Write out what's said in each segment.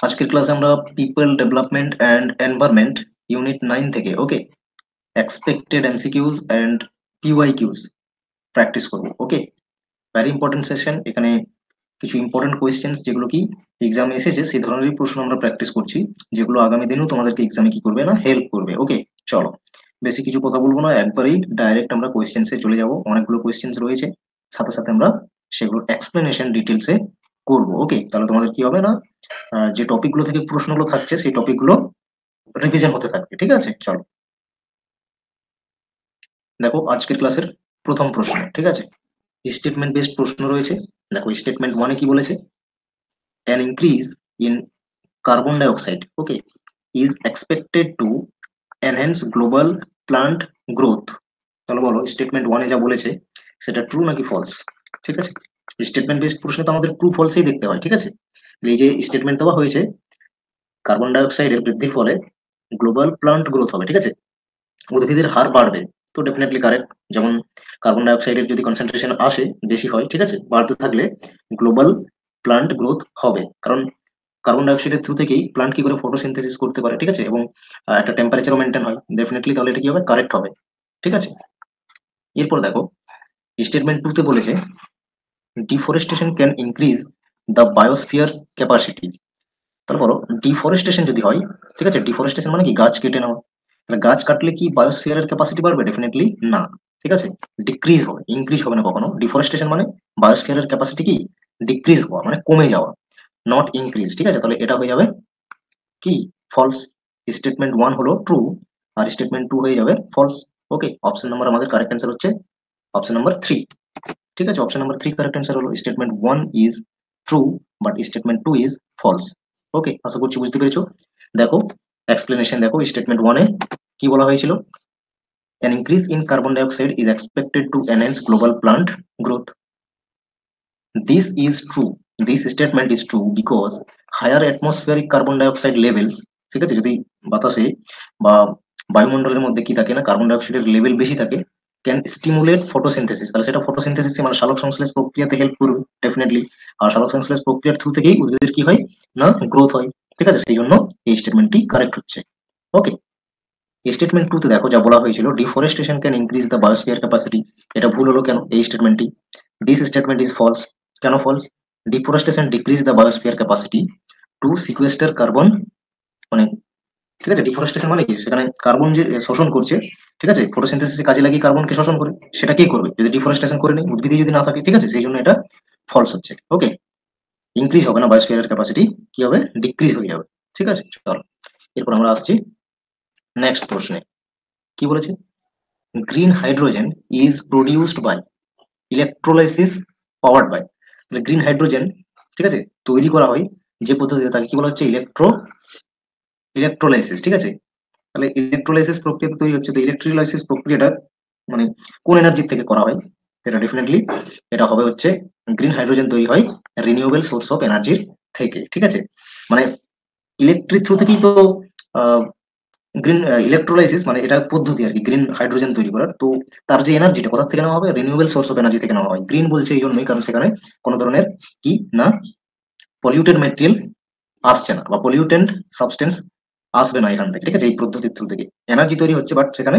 আজকের ক্লাসে আমরা people development and environment unit 9 থেকে ওকে এক্সপেক্টেড এমসিকিউজ অ্যান্ড পিওয়াইকিউজ প্র্যাকটিস করব। ওকে, ভেরি ইম্পর্টেন্ট সেশন। এখানে কিছু ইম্পর্টেন্ট কোয়েশ্চেন্স যেগুলো কি এক্সামে এসেছে সেই ধরনেরই প্রশ্ন আমরা প্র্যাকটিস করছি, যেগুলো আগামী দিনেও তোমাদেরকে এক্সামে কি করবে না, হেল্প করবে। ওকে, চলো বেশি কিছু কথা বলবো না, একবারেই ডাইরেক্ট আমরা কোয়েশ্চেন্সে চলে যাব। অনেকগুলো কোয়েশ্চেন্স রয়েছে, সাথে সাথে আমরা সেগুলোর এক্সপ্লেনেশন ডিটেলসে করবো। ওকে, তাহলে তোমাদের কি হবে না, যে টপিকগুলো থেকে প্রশ্নগুলো থাকছে সেই টপিকগুলো রিভিশন হতে থাকবে। ঠিক আছে, চলো দেখো আজকের ক্লাসের প্রথম প্রশ্ন। ঠিক আছে, স্টেটমেন্ট বেসড প্রশ্ন রয়েছে। দেখো স্টেটমেন্ট ওয়ানে কি বলেছে, an increase in carbon dioxide, okay, is expected to enhance global plant growth। তাহলে বলো স্টেটমেন্ট ওয়ানে যা বলেছে সেটা ট্রু নাকি ফলস। ঠিক আছে, স্টেটমেন্ট বেসড প্রশ্নে তো আমাদের ট্রু ফলসেই দেখতে হয়। ঠিক আছে, এই যে স্টেটমেন্ট দেওয়া হয়েছে কার্বন ডাই অক্সাইডের বৃদ্ধির ফলে গ্লোবাল প্লান্ট গ্রোথ হবে, ঠিক আছে, উদ্ভিদের হার বাড়বে। তো ডেফিনেটলি কারেক্ট। যেমন কার্বন ডাই অক্সাইডের যদি কনসেন্ট্রেশন আসে বেশি হয়, ঠিক আছে, বাড়তে থাকলে গ্লোবাল প্লান্ট গ্রোথ হবে, কারণ কার্বন ডাই অক্সাইডের থ্রু থেকেই প্লান্ট কি করে ফটোসিনথেসিস করতে পারে। ঠিক আছে, এবং একটা টেম্পারেচারও মেনটেন হয় ডেফিনেটলি, তাহলে এটা কি হবে, কারেক্ট হবে। ঠিক আছে, এরপর দেখো স্টেটমেন্ট টু তে বলেছে deforestation can increase the biosphere capacity. তাহলে বলো ডিফরেস্টেশন যদি হয়, ঠিক আছে, ডিফরেস্টেশন মানে কি গাছ কেটে নেওয়া, তাহলে গাছ কাটলে কি বায়োস্ফিয়ারের ক্যাপাসিটি বাড়বে? ডেফিনেটলি না। ঠিক আছে, ডিক্রিজ হবে, ইনক্রিজ হবে না কখনো। ডিফরেস্টেশন মানে বায়োস্ফিয়ারের ক্যাপাসিটি কি ডিক্রিজ হওয়া, মানে কমে যাওয়া, নট ইনক্রিজ। ঠিক আছে, তাহলে এটা হয়ে যাবে কি ফলস। স্টেটমেন্ট ওয়ান হলো ট্রু আর স্টেটমেন্ট টু হয়ে যাবে ফলস। ওকে, অপশন নাম্বার আমাদের কারেক্ট অ্যান্সার হচ্ছে অপশন নাম্বার থ্রি। ঠিক আছে, option number three correct answer হলো statement one is true but statement two is false. Okay, আশা করছি বুঝতে পেরেছো। দেখো এক্সপ্লেনেশন দেখো, স্টেটমেন্ট ওয়ানে কি বলা হয়েছিল, an increase in carbon dioxide is expected to enhance global plant growth. This is true. This statement is true because higher atmospheric carbon dioxide levels, ঠিক আছে, যদি বাতাসে বা বায়ুমণ্ডলের মধ্যে কি থাকে না কার্বন ডাইঅক্সাইডের লেভেল বেশি থাকে, ক্যান স্টিমুলেট ফটোসিনথেসিস, তাহলে সেটা ফটোসিনথেসিস মানে সালোক সংশ্লেষ প্রক্রিয়াতে হেল্প করবে ডেফিনেটলি। আর সালোক সংশ্লেষ প্রক্রিয়ার থ্রু থেকেই উদ্ভিদের কি হয় না গ্রোথ হয়। ঠিক আছে, সেই জন্য এই স্টেটমেন্টটি কারেক্ট হচ্ছে। ওকে, স্টেটমেন্ট টু তে দেখো যা বলা হয়েছিল deforestation can increase the biosphere capacity, এটা ভুল হলো কেন এই স্টেটমেন্টটি। This statement is false. কেন false? Deforestation decrease the biosphere capacity to sequester carbon, মানে ঠিক আছে, ডিফরেস্টেশন মানে কি সেখানে কার্বন যে শোষণ করছে, ঠিক আছে, ফটোসিনথেসিসে কাজে লাগিয়ে কার্বনকে শোষণ করে, সেটা কে করবে যদি ডিফরেস্টেশন করে নেই, উদ্ভিদই যদি না থাকে। ঠিক আছে, সেই জন্য এটা ফলস হচ্ছে। ওকে, ইনক্রিজ হবে না বায়োস্ফিয়ারের ক্যাপাসিটি, কি হবে, ডিক্রিজ হয়ে যাবে। ঠিক আছে, চলো এরপর আমরা আসছি নেক্সট প্রশ্নে। কি বলেছে, green hydrogen is produced by electrolysis powered by. তাহলে গ্রিন হাইড্রোজেন, ঠিক আছে, তৈরি করা হয় যে পদ্ধতিতে, তাকে কি বলা হচ্ছে ইলেকট্রোলাইসিস। ঠিক আছে, তাহলে ইলেকট্রোলাইসিস প্রক্রিয়াতে তৈরি হচ্ছে, তো ইলেকট্রোলাইসিস প্রক্রিয়াটা মানে কোন এনার্জি থেকে করা হয়, এটা ডেফিনেটলি এটা হবে হচ্ছে গ্রিন হাইড্রোজেন তৈরি হয় রিনিউয়েবল সোর্স অফ এনার্জির থেকে। ঠিক আছে, মানে ইলেকট্রিক থ্রু থেকেই তো গ্রিন ইলেকট্রোলাইসিস মানে এটা পদ্ধতি আর কি গ্রিন হাইড্রোজেন তৈরি করার। তো তার যে এনার্জিটা কোথা থেকে নেওয়া হবে, রিনিউয়েবল সোর্স অফ এনার্জি থেকে নেওয়া হয়। গ্রিন বলছে এই জন্যই কারণ সেখানে কোনো ধরনের কি না পলিউটেড ম্যাটেরিয়াল আসছে না, বা পলিউটেন্ট সাবস্টেন্স আসবে না এখান থেকে। ঠিক আছে, এই পদ্ধতির থ্রু থেকে এনার্জি তৈরি হচ্ছে, বাট সেখানে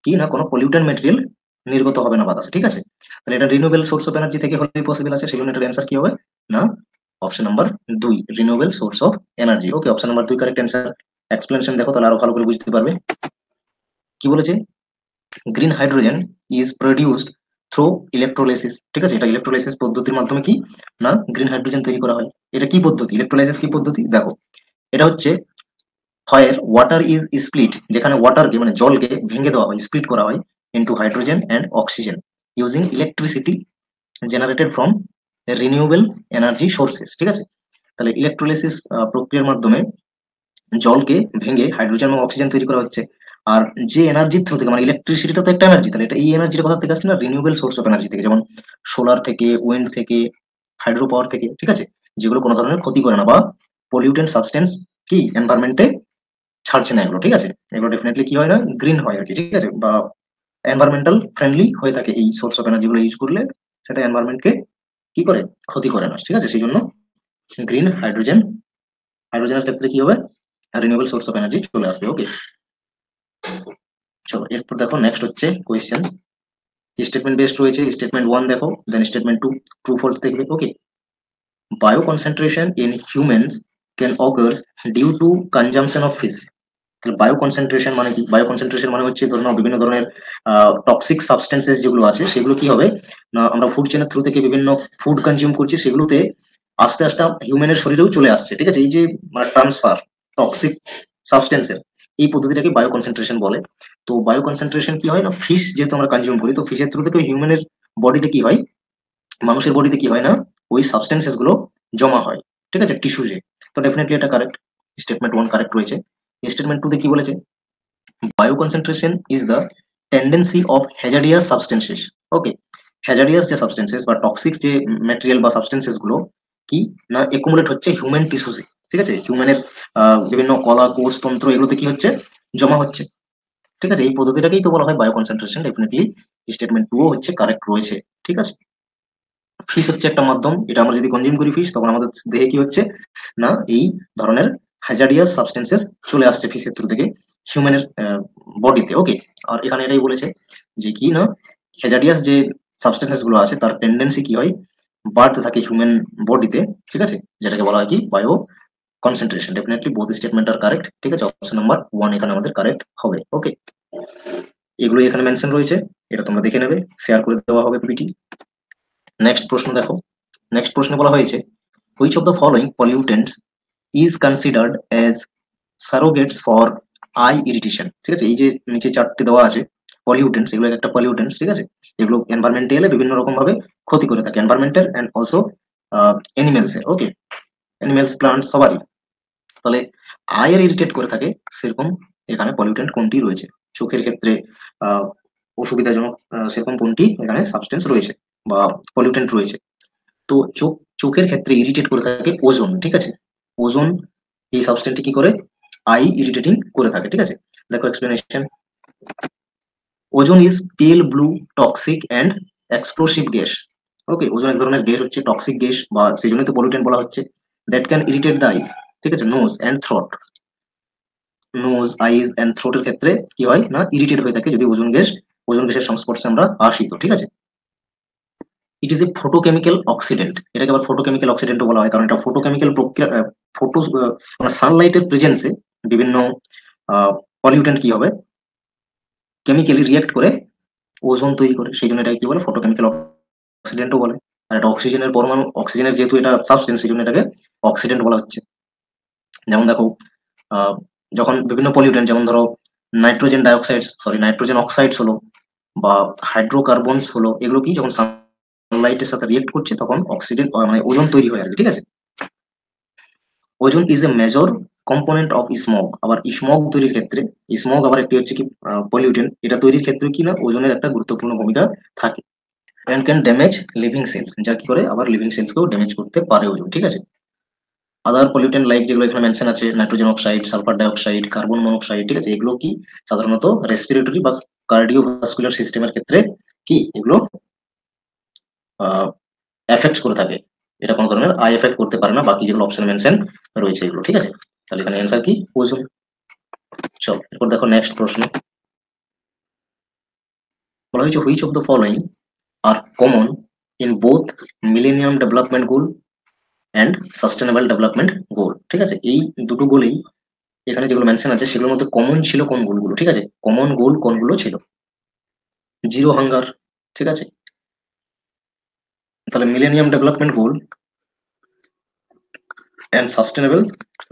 কি না কোনো পলিউটেন্ট ম্যাটেরিয়াল নির্গত হবে না বাতাসে। ঠিক আছে, তাহলে এটা রিনিউয়েবল সোর্স অফ এনার্জি থেকে হলেই পসিবল আছে, সেই জন্য এটার অ্যান্সার কি হবে না অপশন নাম্বার দুই, renewable source of energy. Okay, option number দুই কারেক্ট অ্যান্সার। এক্সপ্লেনেশন দেখো তাহলে আরো ভালো করে বুঝতে পারবে। কি বলেছে, green hydrogen is produced through electrolysis. ঠিক আছে, এটা ইলেকট্রোলাইসিস পদ্ধতির মাধ্যমে কি না গ্রিন হাইড্রোজেন তৈরি করা হয়। এটা কি পদ্ধতি, ইলেকট্রোলাইসিস কি পদ্ধতি দেখো, এটা হচ্ছে হোয়ার ওয়াটার ইজ স্প্লিট, যেখানে ওয়াটারকে মানে জলকে ভেঙে দেওয়া হয়, স্প্লিট করা হয় into hydrogen and oxygen using electricity generated from renewable energy sources. ঠিক আছে, তাহলে ইলেকট্রোলাইসিস প্রক্রিয়ার মাধ্যমে জলকে ভেঙে হাইড্রোজেন এবং অক্সিজেন তৈরি করা হচ্ছে। আর যে এনার্জির থ্রু থেকে মানে ইলেকট্রিসিটিটা তো একটা এনার্জি, তাহলে এটা এই এনার্জিটা কোথা থেকে আসছে না রিনিউয়েবল সোর্স অফ এনার্জি থেকে, যেমন সোলার থেকে, উইন্ড থেকে, হাইড্রো পাওয়ার থেকে। ঠিক আছে, যেগুলো কোনো ধরনের ক্ষতি করে না বা পলিউটেন্ট সাবস্টেন্স কি এনভায়রনমেন্টে ছাড়ছে না এগুলো। ঠিক আছে, এগুলো ডেফিনেটলি কি হয় না গ্রিন হয় আর কি। ঠিক আছে, বা এনভায়রনমেন্টাল ফ্রেন্ডলি হয়ে থাকে এই সোর্স অফ এনার্জি গুলো ইউজ করলে, সেটা এনভায়রনমেন্টকে কি করে ক্ষতি করে না। ঠিক আছে, সেই জন্য গ্রিন হাইড্রোজেন হাইড্রোজেনের ক্ষেত্রে কি হবে, রিনিউয়েবল সোর্স অফ এনার্জি চলে আসবে। ওকে, চলো এরপর দেখো নেক্সট হচ্ছে কোয়েশ্চেন। স্টেটমেন্ট বেসড রয়েছে, স্টেটমেন্ট 1 দেখো, দেন স্টেটমেন্ট 2 ট্রু ফলস দেখবে। Okay, bioconcentration in humans can occurs due to consumption of fish. তাহলে বায়ো কনসেন্ট্রেশন মানে কি? বায়ো কনসেন্ট্রেশন মানে হচ্ছে ধরে নাও বিভিন্ন ধরনের টক্সিক সাবস্টেন্সেস যেগুলো আছে সেগুলো কি হবে না, আমরা ফুড চেনের থ্রু থেকে বিভিন্ন ফুড কনজিউম করছি, সেগুলোতে আস্তে আস্তে হিউম্যানের শরীরেও চলে আসছে। ঠিক আছে, এই যে মানে ট্রান্সফার টক্সিক সাবস্টেন্সের, এই পদ্ধতিটাকে বায়ো কনসেন্ট্রেশন বলে। তো বায়ো কনসেন্ট্রেশন কি হয় না, ফিশ যেহেতু আমরা কনজিউম করি, তো ফিশের থ্রু থেকে হিউম্যানের বডিতে কি হয়, মানুষের বডিতে কি হয় না, ওই সাবস্টেন্সেস গুলো জমা হয়। ঠিক আছে, টিস্যুজে। তো ডেফিনেটলি এটা কারেক্ট, স্টেটমেন্ট 1 কারেক্ট রয়েছে। স্টেটমেন্ট 2 তে কি বলেছে, bioconcentration is the tendency of hazardous substances. Okay, hazardous যে সাবস্টেন্সেস বা টক্সিক যে ম্যাটেরিয়াল বা সাবস্টেন্সেস গুলো কি না একুমুলেট হচ্ছে হিউম্যান টিস্যুসে। ঠিক আছে, হিউম্যানের বিভিন্ন কলা কোষ তন্ত্র এগুলোতে কি হচ্ছে, জমা হচ্ছে। ঠিক আছে, এই পদ্ধতিটাকেই তো বলা হয় বায়োকনসেন্ট্রেশন। ডেফিনেটলি স্টেটমেন্ট 2 হচ্ছে কারেক্ট রয়েছে। ঠিক আছে, ফিশ হচ্ছে একটা মাধ্যম, এটা আমরা যদি কনজিউম করি ফিশ, তখন আমাদের দেহে কি হচ্ছে না এই ধরনের হ্যাজার্ডিয়াস সাবস্টেন্সেস চলে আসছে ফিশের থ্রু থেকে হিউম্যানের বডিতে। ওকে, আর এখানে এটাই বলেছে যে কি না হ্যাজার্ডিয়াস যে সাবস্টেন্সেস গুলো আছে তার টেন্ডেন্সি কি হয়, বাড়তে থাকে হিউম্যান বডিতে। ঠিক আছে, যেটাকে বলা হয় কি bioconcentration. Definitely both statement are correct. ঠিক আছে, অপশন নাম্বার 1 এখানে আমাদের কারেক্ট হবে। ওকে, এগুলো এখানে মেনশন রয়েছে, এটা তোমরা দেখে নেবে, শেয়ার করে দেওয়া হবে পিপিটি। নেক্সট প্রশ্ন দেখো, নেক্সট প্রশ্নে বলা হয়েছে which of the following pollutants is considered as surrogates for eye irritation। ঠিক আছে, এই যে নিচে চারটে দেওয়া আছে পলিউটেন্টস, এগুলো একটা পলিউটেন্টস। ঠিক আছে, এগুলো এনভায়রনমেন্টে এলে বিভিন্ন রকম ভাবে ক্ষতি করে থাকে, এনভায়রনমেন্টাল এন্ড অলসো এনিমেলস এর। ওকে, এনিমেলস প্লান্টস সবারই। তাহলে আয়ের ইরিটেট করে থাকে সেরকম এখানে পলিউটেন্ট কোনটি রয়েছে, চোখের ক্ষেত্রে আহ অসুবিধাজনক সেরকম কোনটি এখানে সাবস্টেন্স রয়েছে বা পলিউটেন্ট রয়েছে। তো চোখের ক্ষেত্রে ইরিটেট করে থাকে ওজোন। ঠিক আছে, ওজোন এই সাবস্টেন্সটি কি করে, আই ইরিটেটিং করে থাকে। ঠিক আছে, দেখো explanation. Ozone is pale blue toxic and explosive gas. Okay, ozone এক ধরনের গ্যাস হচ্ছে, টক্সিক গ্যাস, বা সেই জন্যই তো পলিউটেন্ট বলা হচ্ছে। That can irritate the eyes. ঠিক আছে, nose and throat, nose eyes and থ্রোটের ক্ষেত্রে কি হয় না ইরিটেট হয়ে থাকে যদি ওজোন গ্যাস, ওজোন গ্যাসের সংস্পর্শে আমরা আসি। তো ঠিক আছে, it is a photochemical oxidant. এটাকে আবার ফটোকেমিক্যাল অক্সিডেন্টও বলা হয়, কারণ এটা ফটোকেমিক্যাল প্রক্রিয়া, ফটো মানে সানলাইটের প্রেজেন্সে বিভিন্ন পলিউটেন্ট কি হবে, কেমিক্যালি রিয়েক্ট করে ওজোন তৈরি করে, সেই জন্য এটাকে কি বলে ফটোকেমিক্যাল অক্সিডেন্টও বলে। আর এটা অক্সিজেনের পরমাণু, অক্সিজেনের যেহেতু এটা সাবস্টেন্স, সেই জন্য এটাকে অক্সিডেন্ট বলা হচ্ছে। যেমন দেখো আহ, যখন বিভিন্ন পলিউটেন্ট, যেমন ধরো nitrogen dioxide, sorry nitrogen oxides হলো বা হাইড্রোকার্বনস হলো, এগুলো কি যখন সানলাইটের সাথে রিয়েক্ট করছে তখন অক্সিডেন্ট মানে ওজোন তৈরি হয় আর কি। ঠিক আছে, ozone is a major component of smog. আবার স্মগ তৈরির ক্ষেত্রে, স্মগ আবার একটি হচ্ছে কি পলিউটেন্ট, এটা তৈরির ক্ষেত্রে কি না ওজনের একটা গুরুত্বপূর্ণ ভূমিকা থাকে। And can damage living cells, যা কি করে আবার লিভিং সেলসকেও ড্যামেজ করতে পারে ওজোন। ঠিক আছে, আদার পলিউটেন্ট লাইক যেগুলো এখানে মেনশন আছে, nitrogen oxide, sulphur dioxide, carbon monoxide. ঠিক আছে, এগুলো কি সাধারণত রেসপিরেটরি বা কার্ডিওভাস্কুলার সিস্টেমের ক্ষেত্রে কি এগুলো এফেক্ট করে থাকে। এটা কোনো ধরনের আই এফেক্ট করতে পারে না, বাকি যেগুলো অপশন মেনশন রয়েছে এগুলো। ঠিক আছে, তাহলে এখানে অ্যান্সার কি ওজোন। চল এরপর দেখো নেক্সট প্রশ্ন, বলা হয়েছে which of the following R common in both millennium development goal and sustainable development গোল। ঠিক আছে, এই দুটো গোলেই এখানে যেগুলো মেনশন আছে সেগুলোর মধ্যে কমন ছিল কোন গোলগুলো। ঠিক আছে, কমন গোল কোনগুলো ছিল, জিরো হাঙ্গার। ঠিক আছে, তাহলে millennium development goal and sustainable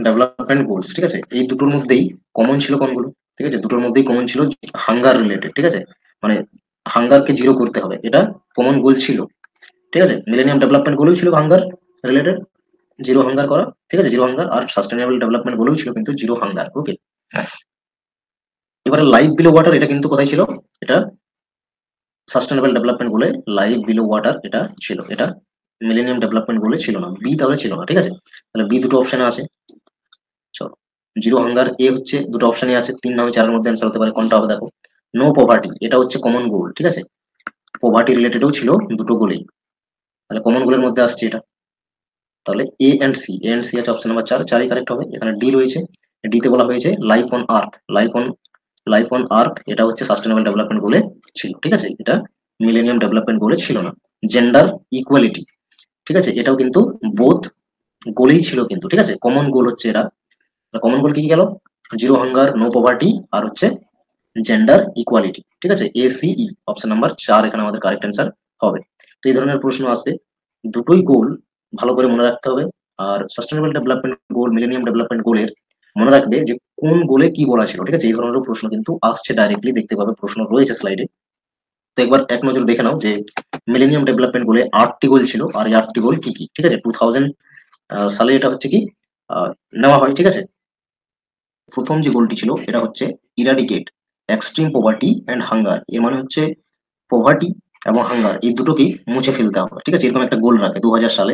development goals. ঠিক আছে, এই দুটোর মধ্যেই কমন ছিল কোনগুলো। ঠিক আছে, দুটোর মধ্যেই কমন ছিল হাঙ্গার রিলেটেড। ঠিক আছে, মানে হাঙ্গারকে জিরো করতে হবে, এটা কমন গোল ছিল। ঠিক আছে, মিলেনিয়াম ডেভেলপমেন্ট গোলও ছিল হাঙ্গার রিলেটেড, জিরো হাঙ্গার করা। ঠিক আছে, জিরো হাঙ্গার, আর সাস্টেনেবল ডেভেলপমেন্ট গোলও ছিল কিন্তু জিরো হাঙ্গার। ওকে, এবারে লাইফ বিলো ওয়াটার, এটা কিন্তু কোথায় ছিল, এটা সাস্টেনেবল ডেভেলপমেন্ট গোলে লাইফ বিলো ওয়াটার এটা ছিল, এটা মিলেনিয়াম ডেভেলপমেন্ট গোলে ছিল না, বি তাহলে ছিল না। ঠিক আছে, তাহলে বি দুটো অপশনে আছে। চলো, জিরো হাঙ্গার এ হচ্ছে, দুটো অপশনই আছে, 3 না 4-এর মধ্যে অ্যান্সার হতে পারে, কোনটা হবে দেখো। নো পভার্টি, এটা হচ্ছে কমন গোল। ঠিক আছে, পভার্টি রিলেটেডও ছিল দুটো গোলেই, তাহলে কমন গোলের মধ্যে আসছে এটা। তাহলে এ এন্ড সি আছে অপশন নাম্বার 4, 4ই কারেক্ট হবে। এখানে ডি রয়েছে, ডি তে বলা হয়েছে life on earth, life on earth এটা হচ্ছে সাস্টেনেবল ডেভেলপমেন্ট গোলে ছিল, ঠিক আছে, এটা মিলেনিয়াম ডেভেলপমেন্ট গোলে ছিল না। জেন্ডার ইকুয়ালিটি, ঠিক আছে, এটাও কিন্তু বোথ গোলেই ছিল কিন্তু, ঠিক আছে, কমন গোল হচ্ছে এরা। কমন গোল কি কি গেল? জিরো হাঙ্গার, নো পভার্টি, আর হচ্ছে জেন্ডার ইকুয়ালিটি, ঠিক আছে, এসিই অপশন নাম্বার 4 এখানে আমাদের কারেক্ট অ্যান্সার হবে। তো এই ধরনের প্রশ্ন আসবে, দুটোই গোল ভালো করে মনে রাখতে হবে। আর sustainable development goal, millennium development গোলের মনে রাখবে যে কোন গোলে কি বলা ছিল, ঠিক আছে, এই ধরনের প্রশ্ন কিন্তু আসছে ডাইরেক্টলি, দেখতে পাবে প্রশ্ন রয়েছে স্লাইডে। তো একবার এক নজর দেখে নাও যে মিলেনিয়াম ডেভেলপমেন্ট গোলে 8টি গোল ছিল, আর এই 8টি গোল কি কি, ঠিক আছে, 2000 সালে এটা হচ্ছে কি নেওয়া হয়, ঠিক আছে। প্রথম যে গোলটি ছিল এটা হচ্ছে eradicate extreme poverty and hunger, এর মানে হচ্ছে পভার্টি এবং হাঙ্গার এই দুটোকেই মুছে ফেলতে হবে, ঠিক আছে, এরকম একটা গোল রাখে 2000 সালে।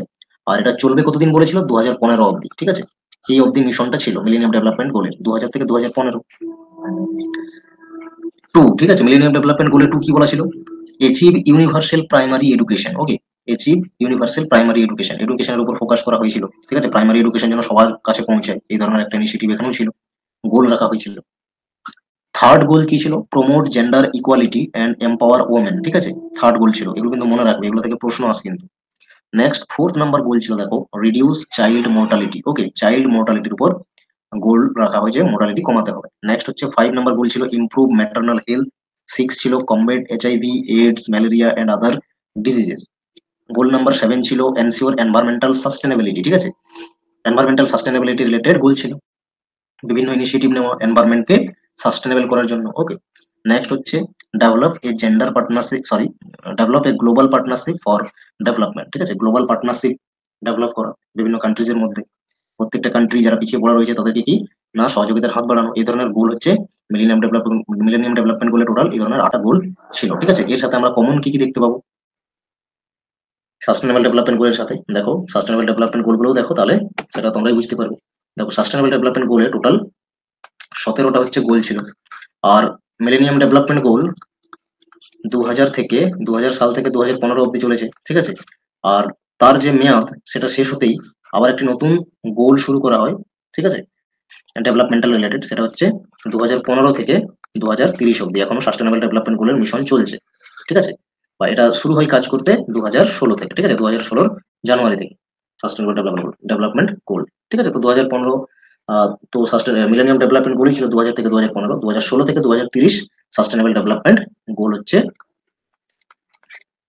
আর এটা চলবে কতদিন বলেছিল? 2015 অবধি, ঠিক আছে, এই অবধি মিশনটা ছিল মিলেনিয়াম ডেভেলপমেন্ট গোলের, 2000 থেকে 2015। টু, ঠিক আছে, মিলেনিয়াম ডেভেলপমেন্ট গোলে টু কি বলা ছিল? অ্যাচিভ ইউনিভার্সাল প্রাইমারি এডুকেশন, ওকে, অ্যাচিভ ইউনিভার্সাল প্রাইমারি এডুকেশন, এডুকেশনের উপর ফোকাস করা হয়েছিল, ঠিক আছে, প্রাইমারি এডুকেশন যেন সবার কাছে পৌঁছায়, এই ধরনের একটা ইনিশিয়েটিভ এখানেও ছিল, গোল রাখা হয়েছিল। থার্ড গোল কি ছিল? Promote gender equality and empower women, ঠিক আছে, থার্ড গোল ছিল, এগুলো কিন্তু মনে রাখবে, এগুলো থেকে প্রশ্ন আসে কিন্তু। নেক্সট ফোর্থ নাম্বার গোল ছিল দেখো রিডিউস চাইল্ড মোর্টালিটি, ওকে, চাইল্ড মোর্টালিটির উপর গোল রাখা হয়েছে, মোর্টালিটি কমাতে হবে। নেক্সট হচ্ছে 5 নাম্বার গোল ছিল ইমপ্রুভ ম্যাটারনাল হেলথ, 6 ছিল combat HIV, AIDS, malaria and other diseases. Goal number 7 ছিল এনশিওর এনভায়রনমেন্টাল সাস্টেনেবিলিটি, ঠিক আছে, এনভায়রনমেন্টাল সাস্টেনেবিলিটি রিলেটেড গোল ছিল, বিভিন্ন ইনিশিয়েটিভ নেওয়া এনভায়রনমেন্টকে সাস্টেনেবল করার জন্য, ওকে। নেক্সট হচ্ছে develop a gender partnership, sorry, develop a global partnership for development, ঠিক আছে, গ্লোবাল পার্টনারশিপ ডেভেলপ করা বিভিন্ন কান্ট্রিজের মধ্যে, প্রত্যেকটা কান্ট্রি যারা পিছিয়ে পড়া রয়েছে তাদেরকে কি না সহযোগিতার হাত বাড়ানো, এই ধরনের গোল হচ্ছে মিলেনিয়াম ডেভেলপমেন্ট গোলে টোটাল এই ধরনের 8টা গোল ছিল, ঠিক আছে। এর সাথে আমরা কমন কি কি দেখতে পাবো সাস্টেনেবল ডেভেলপমেন্ট গোলের সাথে? দেখো সাস্টেনেবল ডেভেলপমেন্ট গোলগুলো দেখো, তাহলে সেটা তোমরাই বুঝতে পারবে। দেখো সাস্টেনেবল ডেভেলপমেন্ট গোলে টোটাল 17টা হচ্ছে গোল ছিল, আর মিলেনিয়াম ডেভেলপমেন্ট গোল 2000 থেকে 2000 সাল থেকে 2015 অব্দি চলেছে, ঠিক আছে। আর তার যে মেয়াদ সেটা শেষ হতেই আবার একটি নতুন গোল শুরু করা হয়, ঠিক আছে, ডেভেলপমেন্টাল রিলেটেড, সেটা হচ্ছে 2015 থেকে 2030 অব্দি এখনো সাস্টেনেবল ডেভেলপমেন্ট গোলের মিশন চলছে, ঠিক আছে, বা এটা শুরু হয় কাজ করতে 2016 থেকে, ঠিক আছে, 2016 জানুয়ারি থেকে সাস্টেনেবল ডেভেলপমেন্ট গোল, ঠিক আছে। তো 2015 তো মিলেনিয়াম ডেভেলপমেন্ট গোলই ছিল 2000 থেকে 2015, 2016 থেকে 2030 সাস্টেনেবল ডেভেলপমেন্ট গোল হচ্ছে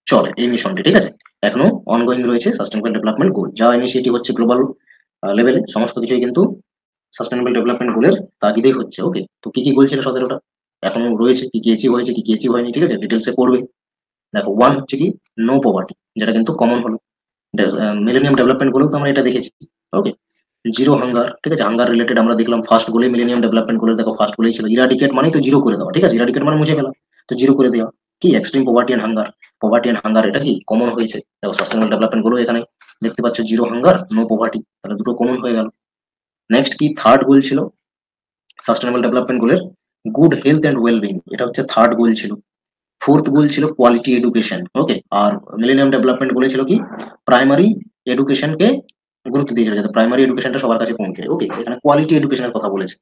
চলে এই মিশনটি, ঠিক আছে, এখনো অনগোয়িং রয়েছে সাস্টেনেবল ডেভেলপমেন্ট গোল, যা ইনিশিয়েটিভ হচ্ছে গ্লোবাল লেভেলে, সমস্ত কিছুই কিন্তু সাস্টেনেবল ডেভেলপমেন্ট গোলের তাগিদেই হচ্ছে, ওকে। তো কি কি গোল ছিল 17টা, এখনো রয়েছে, কি কি অ্যাচিভ হয়েছে, কি কি অ্যাচিভ হয়নি, ঠিক আছে, ডিটেলসে পড়বে। দেখো ওয়ান হচ্ছে কি নো পভার্টি, যেটা কিন্তু কমন হলো, মিলেনিয়াম ডেভেলপমেন্ট গোলেও তো আমরা এটা দেখেছি, ওকে। জিরো হাঙ্গার, ঠিক আছে, হাঙ্গার রিলেটেড আমরা দেখলাম ফার্স্ট গোলে, মিলেনিয়াম ডেভেলপমেন্ট গোলে দেখো ফার্স্ট গোলেই ছিল ইরাডিকেট, মানে তো জিরো করে দেওয়া, ঠিক আছে, ইরাডিকেট মানে মুছে ফেলা, তো জিরো করে দেওয়া। কি extreme poverty and hunger, poverty and hunger এটা কি কমন হয়েছে, দেখো সাস্টেনেবল ডেভেলপমেন্ট গোলও এখানে দেখতে পাচ্ছ জিরো হাঙ্গার নো পভার্টি, তাহলে দুটো কমন হয়ে গেল। নেক্সট কি থার্ড গোল ছিল সাস্টেনেবল ডেভেলপমেন্ট গোলের গুড হেলথ এন্ড ওয়েলবিং, এটা হচ্ছে থার্ড গোল ছিল। ফোর্থ গোল ছিল কোয়ালিটি এডুকেশন, ওকে। আর মিলেনিয়াম ডেভেলপমেন্ট গোলে ছিল কি প্রাইমারি এডুকেশনকে গুরুত্ব দিয়েছিল, যাতে প্রাইমারি এডুকেশনটা সবার কাছে পৌঁছে, ওকে, এখানে কোয়ালিটি এডুকেশনের কথা বলেছে।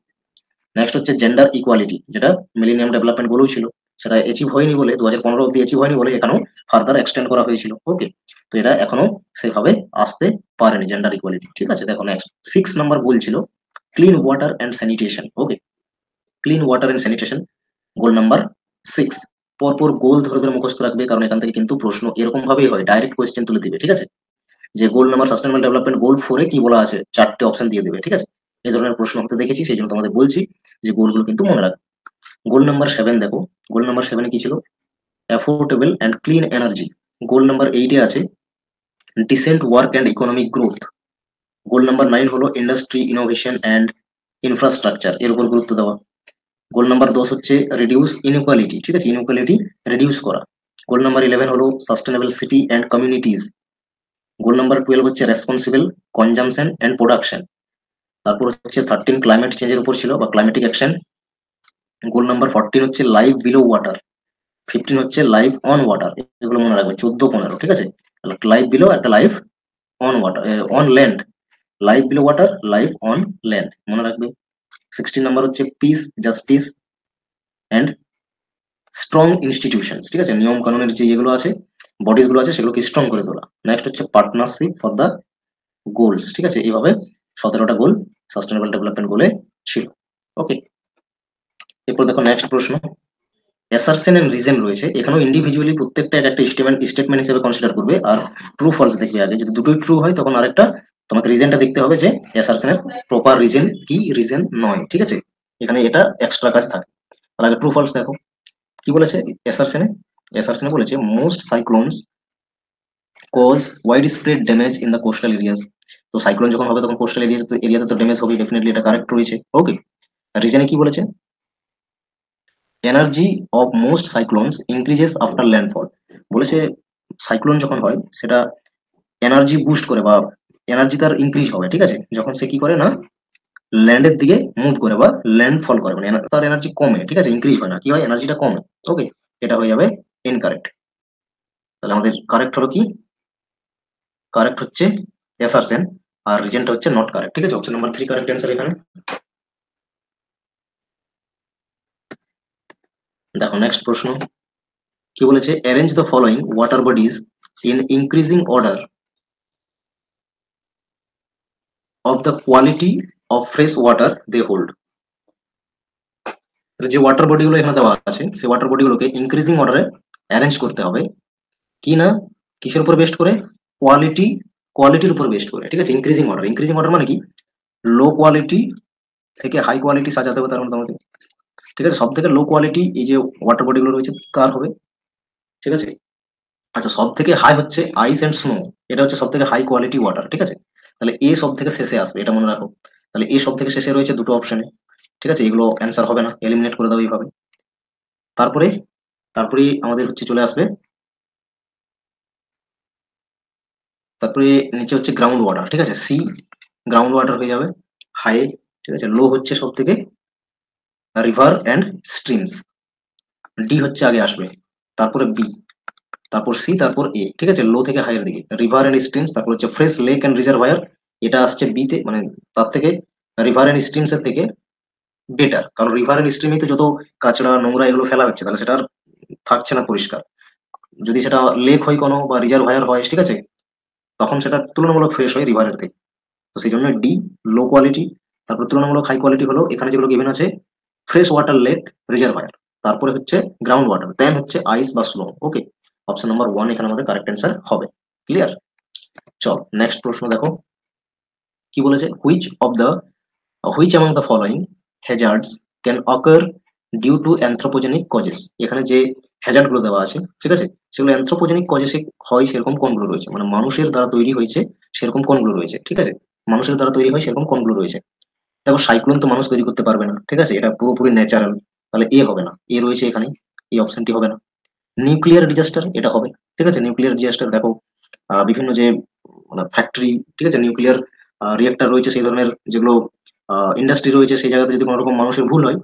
নেক্সট হচ্ছে জেন্ডার ইকুয়ালিটি, যেটা মিলেনিয়াম ডেভেলপমেন্ট গোলও ছিল, সেটা অ্যাচিভ হয়নি বলে 2015 অব্দি অ্যাচিভ হয়নি বলে এখানেও ফার্দার এক্সটেন্ড করা হয়েছিল, ওকে। তো এটা এখনো সেভাবে আসতে পারেনি জেন্ডার ইকুয়ালিটি, ঠিক আছে। দেখো নেক্সট 6 নাম্বার গোল ছিল clean water and sanitation, okay, clean water and sanitation goal number 6। পরপর গোল ধরে ধরে মুখস্থ রাখবে, কারণ এখান থেকে কিন্তু প্রশ্ন এরকম ভাবেই হয়, ডাইরেক্ট কোয়েশ্চেন তুলে দিবে, ঠিক আছে, যে গোল নাম্বার সাস্টেনেবল ডেভেলপমেন্ট গোল 4 এ কি বলা আছে 4টে অপশন দিয়ে দেবে, ঠিক আছে। এই ধরনের প্রশ্ন হতে দেখেছি, সেই জন্য তোমাদের বলছি যে গোলগুলো কিন্তু মনে রাখবে। গোল নাম্বার 7 দেখো, গোল নাম্বার 7 কি ছিল? Affordable and clean energy. Goal number 8 এ আছে decent work and economic growth. Goal number 9 হলো ইন্ডাস্ট্রি ইনোভেশন অ্যান্ড ইনফ্রাস্ট্রাকচার, এর উপর গুরুত্ব দেওয়া। গোল নাম্বার 10 হচ্ছে রিডিউস ইনইকুয়ালিটি, ঠিক আছে, ইনইকুয়ালিটি রিডিউস করা। গোল নাম্বার 11 হলো sustainable city and communities. Goal number 12 হচ্ছে রেসপন্সিবল কনজামশন অ্যান্ড প্রোডাকশন। তারপর হচ্ছে 13 ক্লাইমেট চেঞ্জের উপর ছিল বা ক্লাইমেটিক অ্যাকশন। গোল নাম্বার 14 হচ্ছে লাইফ বিলো ওয়াটার। 15 হচ্ছে লাইফ অন ওয়াটার, এগুলো মনে রাখবে 14 15, ঠিক আছে, লাইফ বিলো একটা life on water, on land, life below water, life on land, মনে রাখবে। 16 নাম্বার হচ্ছে piece, justice and strong institutions, ঠিক আছে, নিয়ম কানুনের যে এগুলো আছে, বডিজ গুলো আছে, সেগুলোকে স্ট্রং করে তোলা। নেক্সট হচ্ছে পার্টনারশিপ ফর দ্য গোলস, ঠিক আছে, এইভাবে 17টা গোল সাস্টেনেবল ডেভেলপমেন্ট গোলে ছিল। ওকে, এরপর দেখো নেক্সট প্রশ্ন, অ্যাসারশন এন্ড রিজন রয়েছে, এখানেও ইন্ডিভিজুয়ালি প্রত্যেকটা এক একটা স্টেটমেন্ট হিসেবে কনসিডার করবে, আর ট্রু ফলস দেখবে আগে, যদি দুটোই ট্রু হয় তখন আরেকটা তোমাকে রিজনটা দেখতে হবে যে অ্যাসারশনের প্রপার রিজন কি রিজন নয়, ঠিক আছে, এখানে এটা এক্সট্রা কাজ থাকে। তার আগে ট্রু ফলস দেখো কি বলেছে অ্যাসারশনে। অ্যাসারশনে বলেছে most cyclones cause widespread damage in the coastal areas. তো সাইক্লোন যখন হবে তখন কোস্টাল এরিয়াতে তো ড্যামেজ হবে, ডেফিনেটলি এটা কারেক্ট রয়েছে। ওকে, রিজনে কি বলেছে, energy of most cyclones increases after landfall, বলেছে সাইক্লোন যখন হয় সেটা এনার্জি বুস্ট করে বা এনার্জি তার ইনক্রিজ হবে, ঠিক আছে, যখন সে কি করে না ল্যান্ডের দিকে মুভ করে বা ল্যান্ডফল করে, মানে তার এনার্জি কমে, ঠিক আছে, ইনক্রিজ হয় না, কি হয় এনার্জিটা কমে। ওকে, এটা হয়ে যাবে ইনকারেক্ট। তাহলে আমাদের কারেক্ট হলো কি, কারেক্ট হচ্ছে অ্যাসারশন, আর রিজনটা হচ্ছে নট কারেক্ট, ঠিক আছে, অপশন নাম্বার 3 কারেক্ট অ্যান্সার এখানে। দেখো নেক্সট প্রশ্ন কি বলেছে, arrange the following water bodies in increasing order of the quality of fresh water they hold. যে ওয়াটার বডিগুলো এখানে দেওয়া আছে সেই ওয়াটার বডিগুলোকে ইনক্রিজিং অর্ডারে অ্যারেঞ্জ করতে হবে, কি না কিসের উপর বেস্ট করে, কোয়ালিটি, কোয়ালিটির উপর বেস্ট করে, ঠিক আছে, ইনক্রিজিং অর্ডার মানে কি লো কোয়ালিটি থেকে হাই কোয়ালিটি সাজাতে হবে, তার মানে তোমাকে, ঠিক আছে, সব থেকে লো কোয়ালিটি এই যে ওয়াটার বডিগুলো রয়েছে কার হবে, ঠিক আছে। আচ্ছা, সব থেকে হাই হচ্ছে আইস এন্ড স্নো, এটা হচ্ছে সব থেকে হাই কোয়ালিটি ওয়াটার, ঠিক আছে, তাহলে এ সব থেকে শেষে আসবে, এটা মনে রাখো। তাহলে এ সব থেকে শেষে রয়েছে দুটো অপশনে, ঠিক আছে, এগুলো অ্যান্সার হবে না, এলিমিনেট করে দাও এইভাবে। তারপরে তারপরে আমাদের হচ্ছে চলে আসবে, তারপরে নিচে হচ্ছে গ্রাউন্ড ওয়াটার, ঠিক আছে, সি গ্রাউন্ড ওয়াটার হয়ে যাবে হাই, ঠিক আছে, লো হচ্ছে সব থেকে রিভার অ্যান্ড স্ট্রিমস, ডি হচ্ছে আগে আসবে, তারপরে বি, তারপর সি, তারপর এ, ঠিক আছে, লো থেকে হাইয়ের দিকে রিভার এন্ড স্ট্রিমস, তারপর হচ্ছে ফ্রেশ লেক এন্ড রিজার্ভায়ার, এটা আসছে বি তে, মানে তার থেকে রিভার এন্ড স্ট্রিমস এর থেকে বেটার, কারণ রিভার এন্ড স্ট্রিমে তো যত কাঁচড়া নোংরা এগুলো ফেলা হচ্ছে, তাহলে সেটা আর থাকছে না পরিষ্কার। যদি সেটা লেক হয় কোনো বা রিজার্ভায়ার হয়, ঠিক আছে, তখন সেটা তুলনামূলক ফ্রেশ হয় রিভারের থেকে। তো সেই জন্য ডি লো কোয়ালিটি, তারপর তুলনামূলক হাই কোয়ালিটি হলো এখানে যেগুলো গিভেন আছে ফ্রেশ ওয়াটার লেক রিজার্ভায়ার, তারপরে হচ্ছে গ্রাউন্ড ওয়াটার, দেন হচ্ছে আইস বা স্নো। ওকে, অপশন নাম্বার 1 এখানে আমাদের কারেক্ট অ্যান্সার হবে। ক্লিয়ার, চল নেক্সট প্রশ্ন দেখো কি বলেছে, which among the following hazards can occur due to anthropogenic causes, এখানে যে হ্যাজার্ড গুলো দেওয়া আছে, ঠিক আছে, সেগুলো অ্যানথ্রোপোজেনিক কজেসে হয় সেরকম কোনগুলো রয়েছে, মানে মানুষের দ্বারা তৈরি হয়েছে সেরকম কোনগুলো রয়েছে, ঠিক আছে, মানুষের দ্বারা তৈরি হয় সেরকম কোনগুলো রয়েছে। দেখো সাইক্লোন তো মানুষ তৈরি করতে পারবে না, ঠিক আছে, এটা পুরোপুরি ন্যাচারাল, তাহলে এ হবে না, এ রয়েছে এখানে, এই অপশনটি হবে না। নিউক্লিয়ার ডিজাস্টার এটা হবে, ঠিক আছে, নিউক্লিয়ার ডিজাস্টার দেখো বিভিন্ন যে মানে ফ্যাক্টরি, ঠিক আছে, নিউক্লিয়ার রিয়েক্টর রয়েছে, সেই ধরনের যেগুলো ইন্ডাস্ট্রি রয়েছে, সেই জায়গাতে যদি কোনো রকম মানুষের ভুল হয়,